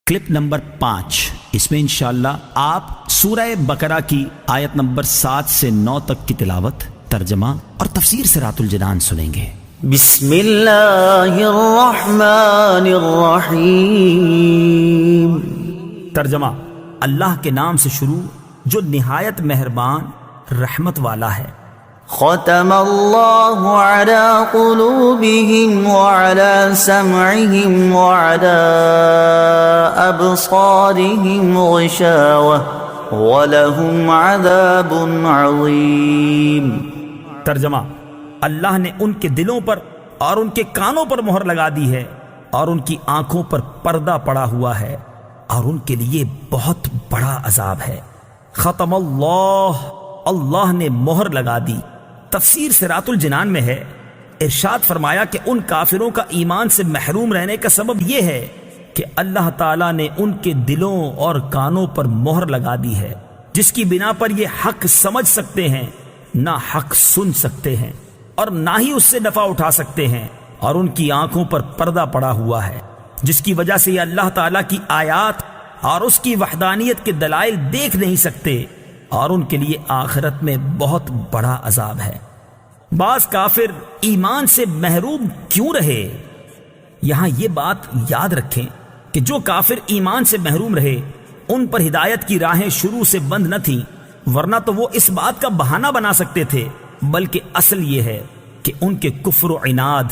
Clip number 5، اس میں انشاءاللہ آپ سورہ بقرہ کی آیت نمبر 7 سے 9 تک کی تلاوت، ترجمہ اور تفسیر صراط الجنان سنیں گے۔ بسم اللہ الرحمن الرحیم۔ ترجمہ: اللہ کے نام سے شروع جو نہایت مہربان رحمت والا ہے۔ ختم اللہ علی قلوبہم وعلی سمعہم وعلی ابصارہم غشاوہ ولہم عذاب عظیم۔ ترجمہ: اللہ نے ان کے دلوں پر اور ان کے کانوں پر مہر لگا دی ہے، اور ان کی آنکھوں پر پردہ پڑا ہوا ہے، اور ان کے لیے بہت بڑا عذاب ہے۔ ختم اللہ نے مہر لگا دی۔ تفسیر صراط الجنان میں ہے، ارشاد فرمایا کہ ان کافروں کا ایمان سے محروم رہنے کا سبب یہ ہے کہ اللہ تعالیٰ نے ان کے دلوں اور کانوں پر مہر لگا دی ہے، جس کی بنا پر یہ حق سمجھ سکتے ہیں، نہ حق سن سکتے ہیں، اور نہ ہی اس سے نفع اٹھا سکتے ہیں، اور ان کی آنکھوں پر پردہ پڑا ہوا ہے، جس کی وجہ سے یہ اللہ تعالیٰ کی آیات اور اس کی وحدانیت کے دلائل دیکھ نہیں سکتے، اور ان کے لیے آخرت میں بہت بڑا عذاب ہے۔ بعض کافر ایمان سے محروم کیوں رہے؟ یہاں یہ بات یاد رکھیں کہ جو کافر ایمان سے محروم رہے ان پر ہدایت کی راہیں شروع سے بند نہ تھیں، ورنہ تو وہ اس بات کا بہانہ بنا سکتے تھے، بلکہ اصل یہ ہے کہ ان کے کفر و عناد،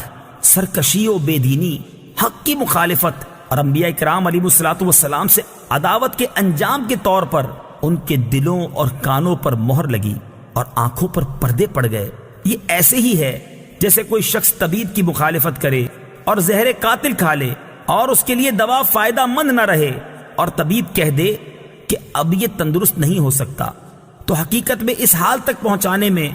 سرکشی و بے دینی، حق کی مخالفت اور انبیاء کرام علیہ الصلوۃ والسلام سے عداوت کے انجام کے طور پر ان کے دلوں اور کانوں پر مہر لگی اور آنکھوں پر پردے پڑ گئے۔ یہ ایسے ہی ہے جیسے کوئی شخص طبیب کی مخالفت کرے اور زہر قاتل کھا لے اور اس کے لیے دوا فائدہ مند نہ رہے، اور طبیب کہہ دے کہ اب یہ تندرست نہیں ہو سکتا، تو حقیقت میں اس حال تک پہنچانے میں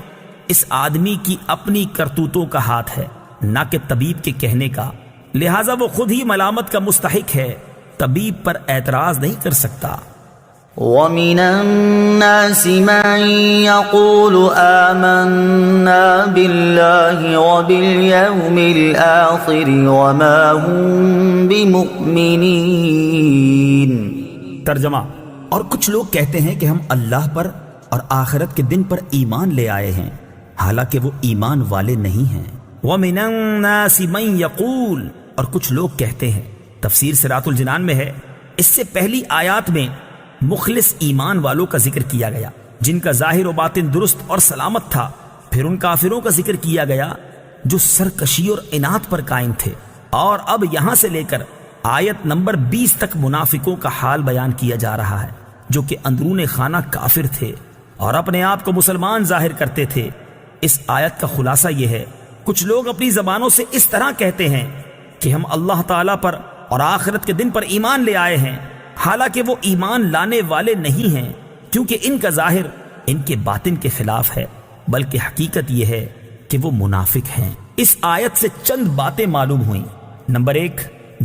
اس آدمی کی اپنی کرتوتوں کا ہاتھ ہے، نہ کہ طبیب کے کہنے کا، لہٰذا وہ خود ہی ملامت کا مستحق ہے، طبیب پر اعتراض نہیں کر سکتا۔ وَمِنَ النَّاسِ مَن يَقُولُ آمَنَّا بِاللَّهِ وَبِالْيَوْمِ الْآخِرِ وَمَا هُم بِمُؤْمِنِينَ۔ ترجمہ: اور کچھ لوگ کہتے ہیں کہ ہم اللہ پر اور آخرت کے دن پر ایمان لے آئے ہیں، حالانکہ وہ ایمان والے نہیں ہیں۔ وَمِنَ النَّاسِ مَن يَقُولُ، اور کچھ لوگ کہتے ہیں۔ تفسیر صراط الجنان میں ہے، اس سے پہلی آیات میں مخلص ایمان والوں کا ذکر کیا گیا جن کا ظاہر و باطن درست اور سلامت تھا، پھر ان کافروں کا ذکر کیا گیا جو سرکشی اور عناد پر قائم تھے، اور اب یہاں سے لے کر آیت نمبر 20 تک منافقوں کا حال بیان کیا جا رہا ہے، جو کہ اندرون خانہ کافر تھے اور اپنے آپ کو مسلمان ظاہر کرتے تھے۔ اس آیت کا خلاصہ یہ ہے، کچھ لوگ اپنی زبانوں سے اس طرح کہتے ہیں کہ ہم اللہ تعالیٰ پر اور آخرت کے دن پر ایمان لے آئے ہیں، حالانکہ وہ ایمان لانے والے نہیں ہیں، کیونکہ ان کا ظاہر ان کے باطن کے خلاف ہے، بلکہ حقیقت یہ ہے کہ وہ منافق ہیں۔ اس آیت سے چند باتیں معلوم ہوئیں۔ نمبر 1،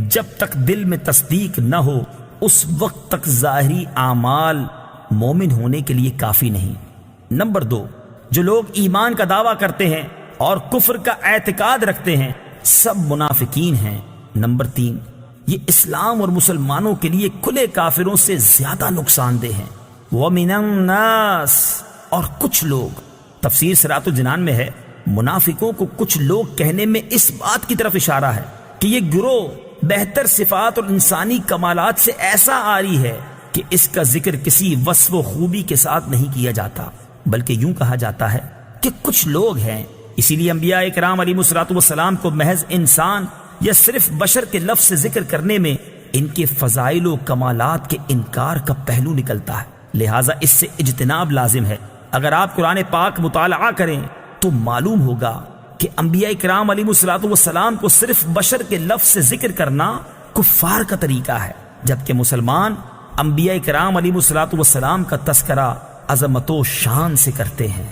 جب تک دل میں تصدیق نہ ہو اس وقت تک ظاہری اعمال مومن ہونے کے لیے کافی نہیں۔ نمبر 2، جو لوگ ایمان کا دعویٰ کرتے ہیں اور کفر کا اعتقاد رکھتے ہیں سب منافقین ہیں۔ نمبر 3، یہ اسلام اور مسلمانوں کے لیے کھلے کافروں سے زیادہ نقصان دہ ہیں۔ وَمِنَ النَّاسِ، اور کچھ لوگ، تفسیر صراط الجنان میں ہے، منافقوں کو کچھ لوگ کہنے میں اس بات کی طرف اشارہ ہے کہ یہ گروہ بہتر صفات اور انسانی کمالات سے ایسا عاری ہے کہ اس کا ذکر کسی وصف و خوبی کے ساتھ نہیں کیا جاتا، بلکہ یوں کہا جاتا ہے کہ کچھ لوگ ہیں۔ اسی لیے انبیاء کرام علیہ الصلوۃ والسلام کو محض انسان یا صرف بشر کے لفظ سے ذکر کرنے میں ان کے فضائل و کمالات کے انکار کا پہلو نکلتا ہے، لہٰذا اس سے اجتناب لازم ہے۔ اگر آپ قرآن پاک مطالعہ کریں تو معلوم ہوگا کہ انبیاء کرام علیہ الصلوۃ والسلام کو صرف بشر کے لفظ سے ذکر کرنا کفار کا طریقہ ہے، جبکہ مسلمان انبیاء کرام علیہ الصلوۃ والسلام کا تذکرہ عظمت و شان سے کرتے ہیں۔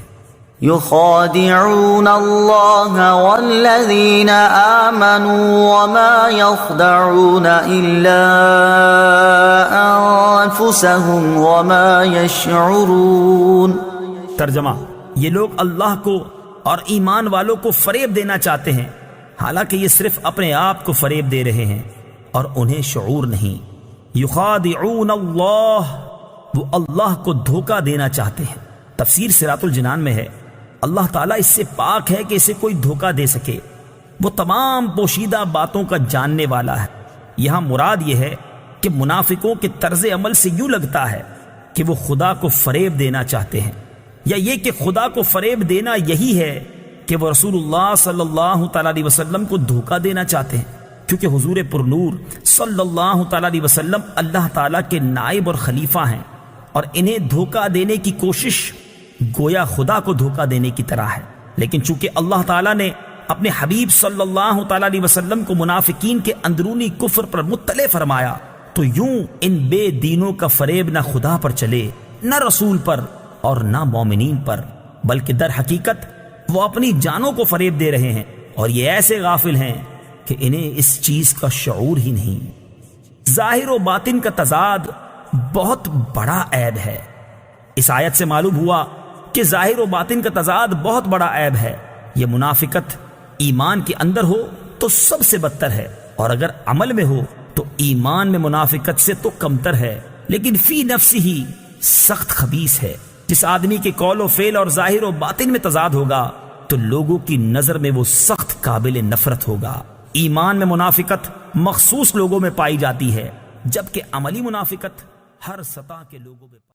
يخادعون الله والذين آمنوا وما يخدعون إلا أنفسهم وما يشعرون۔ ترجمہ: یہ لوگ اللہ کو اور ایمان والوں کو فریب دینا چاہتے ہیں، حالانکہ یہ صرف اپنے آپ کو فریب دے رہے ہیں اور انہیں شعور نہیں۔ یخادعون اللہ، وہ اللہ کو دھوکہ دینا چاہتے ہیں۔ تفسیر صراط الجنان میں ہے اللہ تعالیٰ اس سے پاک ہے کہ اسے کوئی دھوکہ دے سکے، وہ تمام پوشیدہ باتوں کا جاننے والا ہے۔ یہاں مراد یہ ہے کہ منافقوں کے طرز عمل سے یوں لگتا ہے کہ وہ خدا کو فریب دینا چاہتے ہیں، یا یہ کہ خدا کو فریب دینا یہی ہے کہ وہ رسول اللہ صلی اللہ تعالیٰ علیہ وسلم کو دھوکہ دینا چاہتے ہیں، کیونکہ حضور پرنور صلی اللہ تعالیٰ علیہ وسلم اللہ تعالیٰ کے نائب اور خلیفہ ہیں، اور انہیں دھوکہ دینے کی کوشش گویا خدا کو دھوکہ دینے کی طرح ہے۔ لیکن چونکہ اللہ تعالیٰ نے اپنے حبیب صلی اللہ تعالیٰ علیہ وسلم کو منافقین کے اندرونی کفر پر مطلع فرمایا، تو یوں ان بے دینوں کا فریب نہ خدا پر چلے، نہ رسول پر، اور نہ مومنین پر، بلکہ در حقیقت وہ اپنی جانوں کو فریب دے رہے ہیں، اور یہ ایسے غافل ہیں کہ انہیں اس چیز کا شعور ہی نہیں۔ ظاہر و باطن کا تضاد بہت بڑا عیب ہے۔ اس آیت سے معلوم ہوا کہ ظاہر و باطن کا تضاد بہت بڑا عیب ہے۔ یہ منافقت ایمان کے اندر ہو تو سب سے بدتر ہے، اور اگر عمل میں ہو تو ایمان میں منافقت سے تو کمتر ہے، لیکن فی نفسی ہی سخت خبیث ہے۔ جس آدمی کے قول و فعل اور ظاہر و باطن میں تضاد ہوگا تو لوگوں کی نظر میں وہ سخت قابل نفرت ہوگا۔ ایمان میں منافقت مخصوص لوگوں میں پائی جاتی ہے، جبکہ عملی منافقت ہر سطح کے لوگوں میں